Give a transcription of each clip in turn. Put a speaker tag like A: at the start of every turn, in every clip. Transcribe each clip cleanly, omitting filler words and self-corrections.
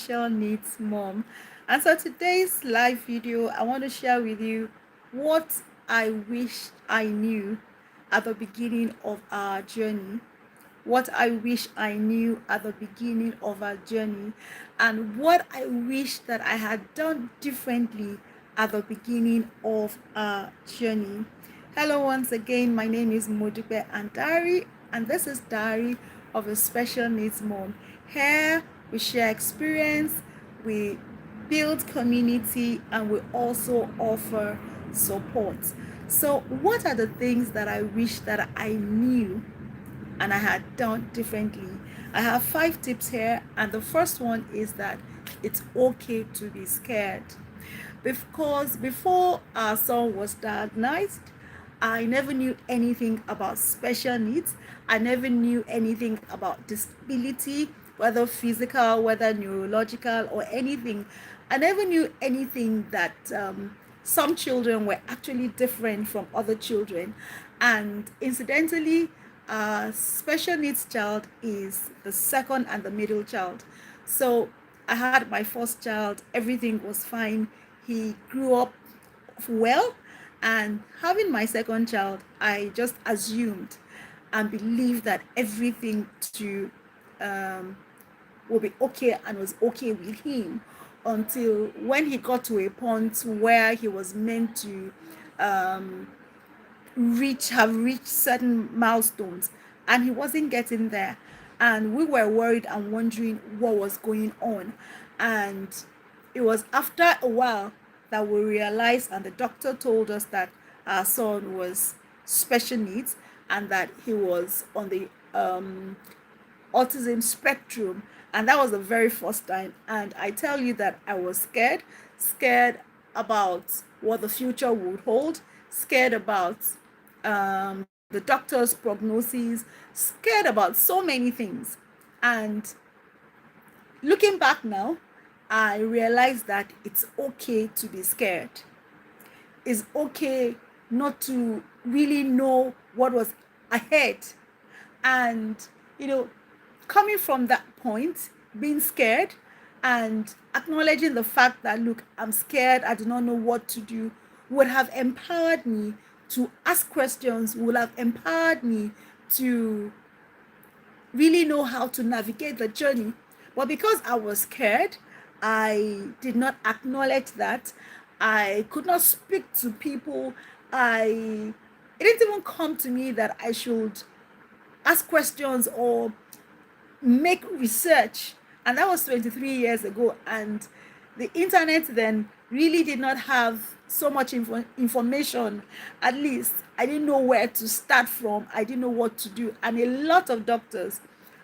A: special needs mom. And so today's live video, I want to share with you what I wish I knew at the beginning of our journey. What I wish I knew at the beginning of our journey, and what I wish that I had done differently at the beginning of our journey. Hello, once again, my name is Modupe Andari, and this is Diary of a Special Needs Mom. Here we share experience, we build community, and we also offer support. So, what are the things that I wish that I knew and I had done differently? I have 5 tips here, and the first one is that it's okay to be scared. Because before our son was diagnosed, I never knew anything about special needs. I never knew anything about disability, whether physical, whether neurological, or anything. I never knew anything that some children were actually different from other children. And incidentally, a special needs child is the second and the middle child. So I had my first child, everything was fine. He grew up well, and having my second child, I just assumed and believed that everything to will be okay and was okay with him, until when he got to a point where he was meant to um, have reached certain milestones, and he wasn't getting there, and we were worried and wondering what was going on. And it was after a while that we realized, and the doctor told us that our son was special needs and that he was on the autism spectrum. And that was the very first time, and I tell you that I was scared about what the future would hold, scared about the doctor's prognosis, scared about so many things. And looking back now, I realized that it's okay to be scared. It's okay not to really know what was ahead. And, you know, coming from that point, being scared and acknowledging the fact that, look, I'm scared, I do not know what to do, would have empowered me to ask questions, would have empowered me to really know how to navigate the journey. But because I was scared, I did not acknowledge that. I could not speak to people. It didn't even come to me that I should ask questions or make research. And that was 23 years ago. And the internet then really did not have so much information. At least I didn't know where to start from. I didn't know what to do. And a lot of doctors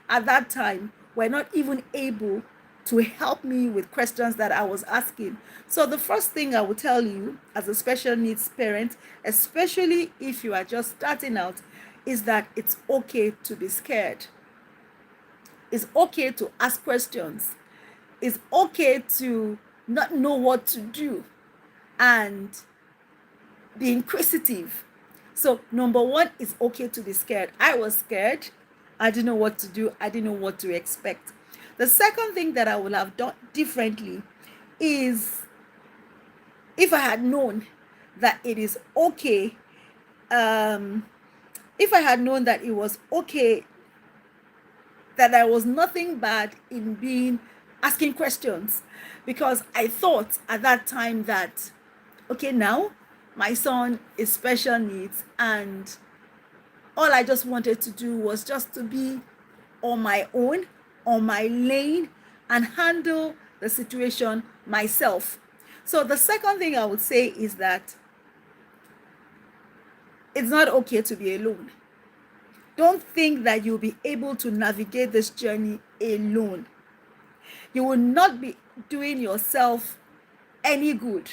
A: at that time were not even able to help me with questions that I was asking. So the first thing I would tell you as a special needs parent, especially if you are just starting out, is that it's okay to be scared. It's okay to ask questions. It's okay to not know what to do and be inquisitive. So number one, it's okay to be scared. I was scared. I didn't know what to do. I didn't know what to expect. The second thing that I would have done differently is, if I had known that it is okay, if I had known that it was okay, that there was nothing bad in being asking questions, because I thought at that time that, okay, now my son is special needs, and all I just wanted to do was just to be on my own, on my lane, and handle the situation myself. So the second thing I would say is that it's not okay to be alone. Don't think that you'll be able to navigate this journey alone. You will not be doing yourself any good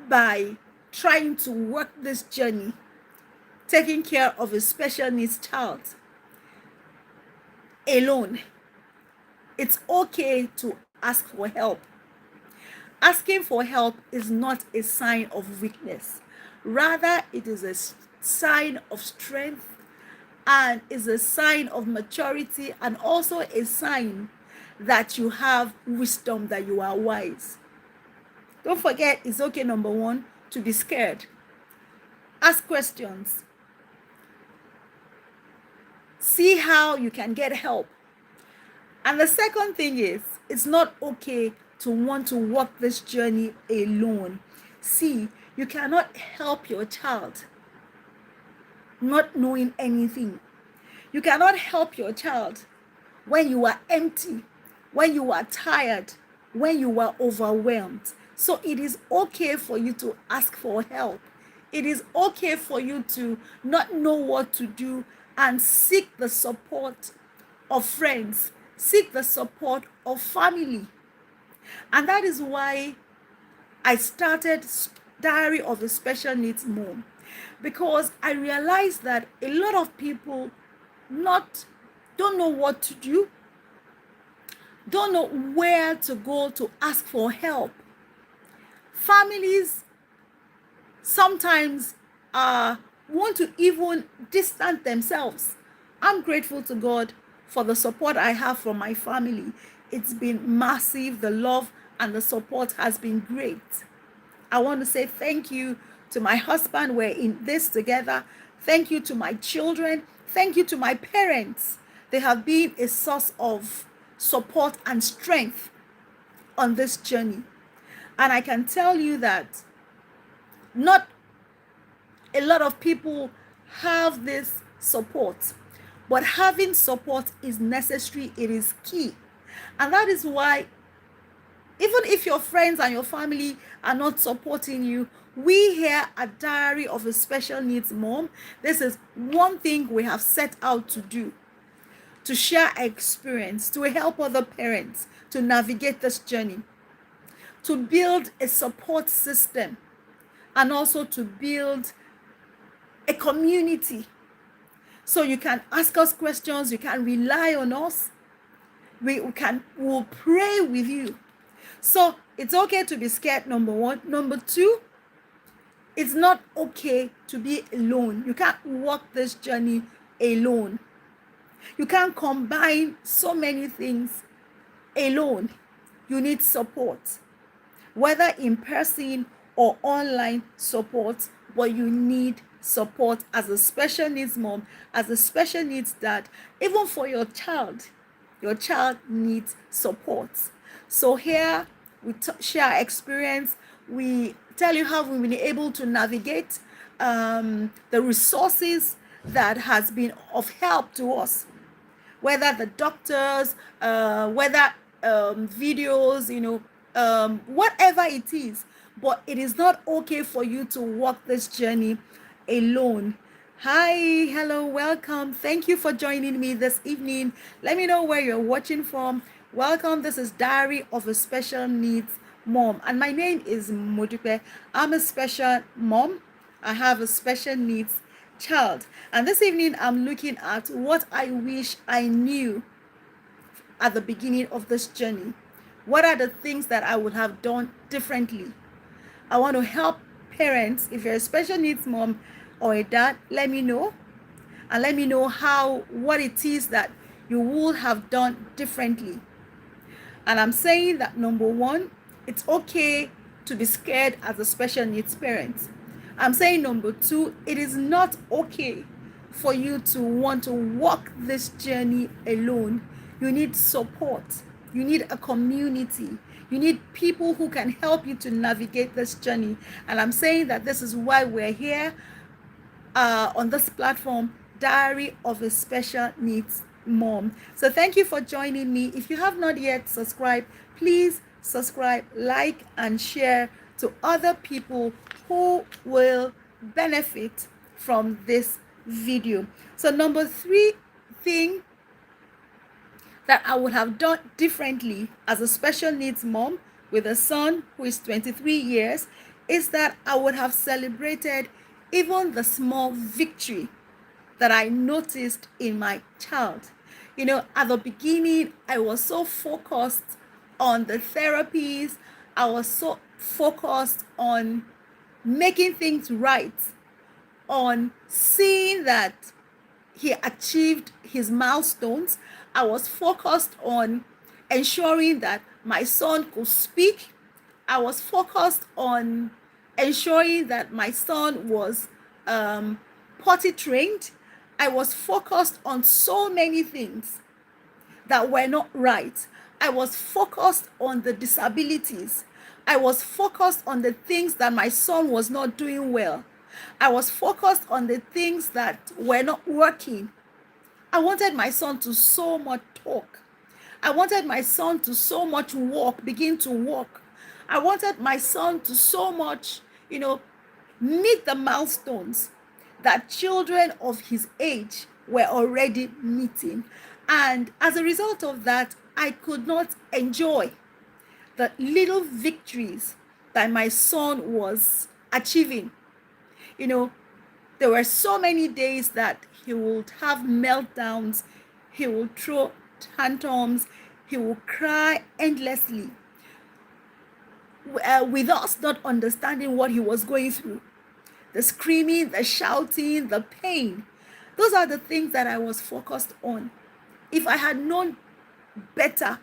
A: by trying to work this journey, taking care of a special needs child alone. It's okay to ask for help. Asking for help is not a sign of weakness. Rather, it is a sign of strength, and is a sign of maturity, and also a sign that you have wisdom, that you are wise. Don't forget, it's okay, number one, to be scared. Ask questions. See how you can get help. And the second thing is, it's not okay to want to walk this journey alone. See, you cannot help your child not knowing anything. You cannot help your child when you are empty, when you are tired, when you are overwhelmed. So it is okay for you to ask for help. It is okay for you to not know what to do and seek the support of friends, seek the support of family. And that is why I started Diary of a Special Needs Mom, because I realized that a lot of people don't know what to do, don't know where to go to ask for help. Families sometimes want to even distance themselves. I'm grateful to God for the support I have from my family. It's been massive. The love and the support has been great. I want to say thank you to my husband. We're in this together. Thank you to my children. Thank you to my parents. They have been a source of support and strength on this journey. And I can tell you that not a lot of people have this support, but having support is necessary. It is key. And that is why, even if your friends and your family are not supporting you, we here at Diary of a Special Needs Mom, this is one thing we have set out to do: to share experience, to help other parents to navigate this journey, to build a support system, and also to build a community. So you can ask us questions, you can rely on us, we'll pray with you. So it's okay to be scared, number one. Number two, it's not okay to be alone. You can't walk this journey alone. You can't combine so many things alone. You need support, whether in person or online support, but you need support as a special needs mom, as a special needs dad. Even for your child needs support. So here we share our experience. We tell you how we've been able to navigate the resources that has been of help to us, whether the doctors, whether videos, whatever it is. But it is not okay for you to walk this journey alone. Hi, hello, welcome. Thank you for joining me this evening. Let me know where you're watching from. Welcome. This is Diary of a Special Needs Mom, and my name is Modupe. I'm a special mom. I have a special needs child, and this evening I'm looking at what I wish I knew at the beginning of this journey. What are the things that I would have done differently? I want to help parents. If you're a special needs mom or a dad, let me know, and let me know what it is that you would have done differently. And I'm saying that, number one, it's okay to be scared as a special needs parent. I'm saying, number two, it is not okay for you to want to walk this journey alone. You need support. You need a community. You need people who can help you to navigate this journey. And I'm saying that this is why we're here on this platform, Diary of a Special Needs Mom. So thank you for joining me. If you have not yet subscribed, please subscribe, like, and share to other people who will benefit from this video. So number three thing that I would have done differently as a special needs mom with a son who is 23 years is that I would have celebrated even the small victory that I noticed in my child. At the beginning, I was so focused on the therapies. I was so focused on making things right, on seeing that he achieved his milestones. I was focused on ensuring that my son could speak. I was focused on ensuring that my son was potty trained. I was focused on so many things that were not right. I was focused on the disabilities. I was focused on the things that my son was not doing well. I was focused on the things that were not working. I wanted my son to so much talk. I wanted my son to so much walk, begin to walk. I wanted my son to so much, meet the milestones that children of his age were already meeting. And as a result of that, I could not enjoy the little victories that my son was achieving. There were so many days that he would have meltdowns, he would throw tantrums, he would cry endlessly, with us not understanding what he was going through. The screaming, the shouting, the pain. Those are the things that I was focused on. If I had known better,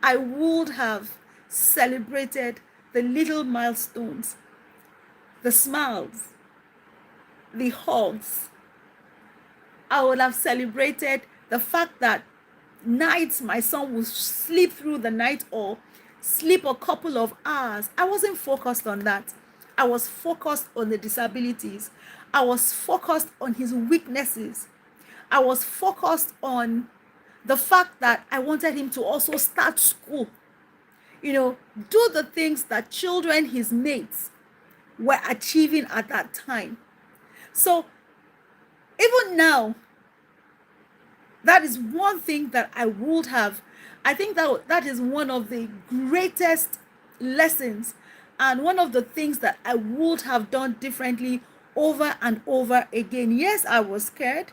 A: I would have celebrated the little milestones, the smiles, the hugs. I would have celebrated the fact that nights my son would sleep through the night or sleep a couple of hours. I wasn't focused on that. I was focused on the disabilities. I was focused on his weaknesses. I was focused on the fact that I wanted him to also start school. Do the things that children, his mates, were achieving at that time. So even now, that is one thing that I would have. I think that is one of the greatest lessons and one of the things that I would have done differently over and over again. Yes, I was scared.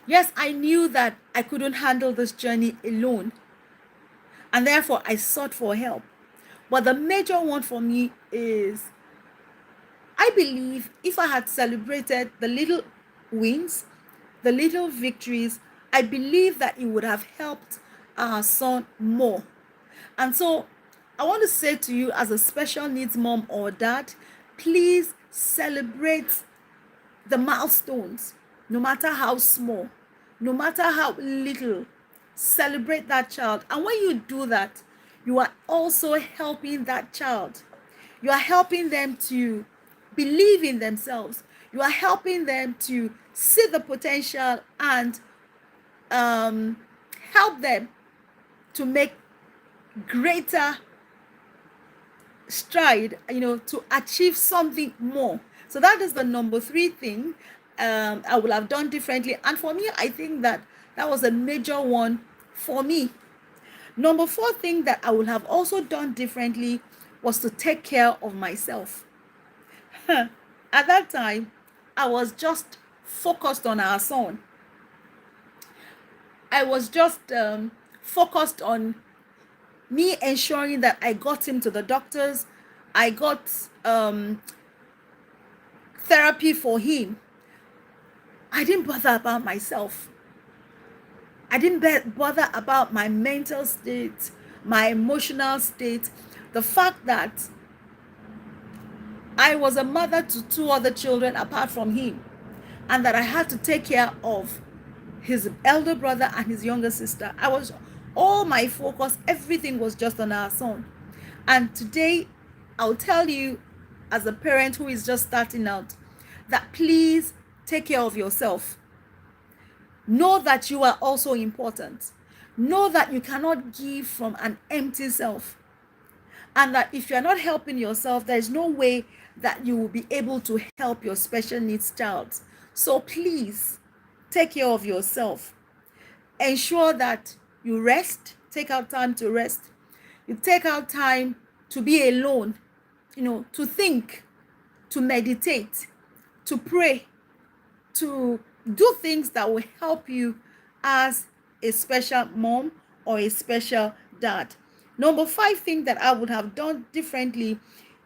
A: Yes, I knew that I couldn't handle this journey alone, and therefore I sought for help. But the major one for me is, I believe if I had celebrated the little wins, the little victories, I believe that it would have helped our son more. And so I want to say to you, as a special needs mom or dad, please celebrate the milestones, no matter how small, no matter how little. Celebrate that child. And when you do that, you are also helping that child. You are helping them to believe in themselves. You are helping them to see the potential and help them to make greater stride, to achieve something more. So that is the number 3 thing I would have done differently. And for me, I think that was a major one for me. Number 4 thing that I would have also done differently was to take care of myself. At that time, I was just focused on our son. I was just focused on me ensuring that I got him to the doctors. I got therapy for him. I didn't bother about myself. I didn't bother about my mental state, my emotional state. The fact that I was a mother to 2 other children apart from him, and that I had to take care of his elder brother and his younger sister. All my focus, everything was just on our son. And today, I'll tell you, as a parent who is just starting out, that please take care of yourself. Know that you are also important. Know that you cannot give from an empty self. And that if you're not helping yourself, there is no way that you will be able to help your special needs child. So please, take care of yourself. Ensure that you rest. Take out time to rest. You take out time to be alone, to think, to meditate, to pray, to do things that will help you as a special mom or a special dad. Number 5 thing that I would have done differently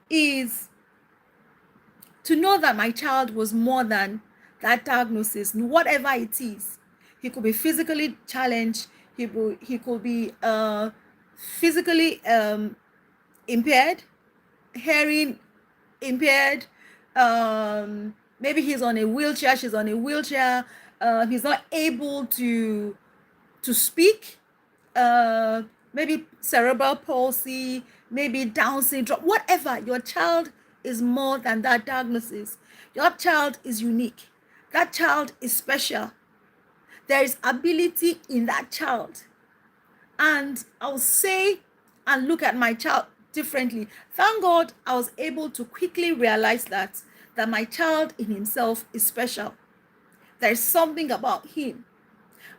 A: is to know that my child was more than that diagnosis, whatever it is. He could be physically challenged, He could be physically impaired, hearing impaired. Maybe he's on a wheelchair. She's on a wheelchair. He's not able to speak. Uh, Maybe cerebral palsy. Maybe Down syndrome. Whatever. Your child is more than that diagnosis. Your child is unique. That child is special. There is ability in that child. And I'll say and look at my child differently. Thank God I was able to quickly realize that my child in himself is special. There's something about him.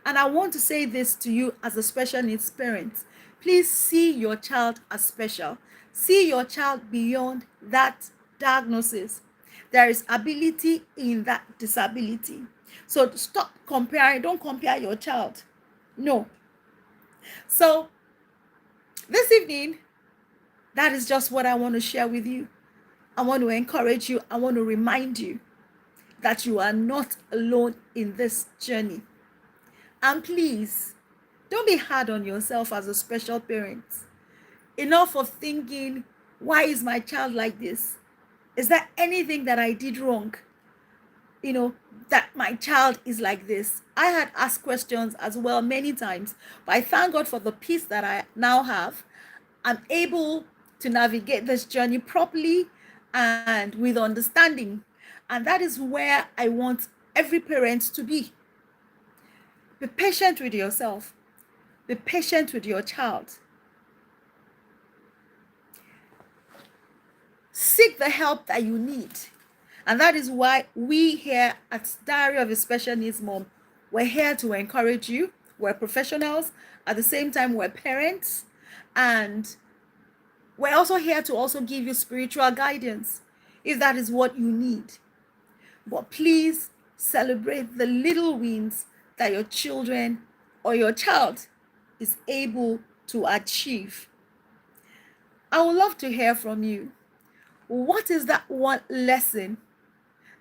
A: And I want to say this to you as a special needs parent. Please see your child as special. See your child beyond that diagnosis. There is ability in that disability. So stop comparing. Don't compare your child. No. So this evening, that is just what I want to share with you. I want to encourage you. I want to remind you that you are not alone in this journey. And please, don't be hard on yourself as a special parent. Enough of thinking, why is my child like this? Is there anything that I did wrong? That my child is like this. I had asked questions as well many times, but I thank God for the peace that I now have. I'm able to navigate this journey properly and with understanding. And that is where I want every parent to be. Be patient with yourself. Be patient with your child. Seek the help that you need. And that is why we here at Diary of a Special Needs Mom, we're here to encourage you. We're professionals. At the same time, we're parents. And we're also here to also give you spiritual guidance if that is what you need. But please celebrate the little wins that your children or your child is able to achieve. I would love to hear from you. What is that one lesson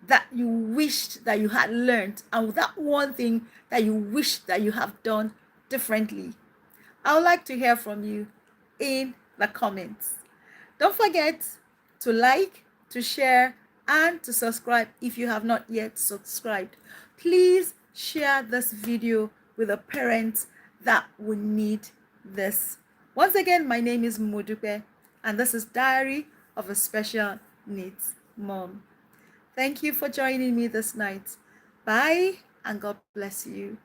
A: that you wished that you had learned, and that one thing that you wish that you have done differently? I would like to hear from you in the comments. Don't forget to like, to share, and to subscribe if you have not yet subscribed. Please share this video with a parent that will need this. Once again, my name is Modupe, and this is Diary of a Special Needs Mom. Thank you for joining me this night. Bye, and God bless you.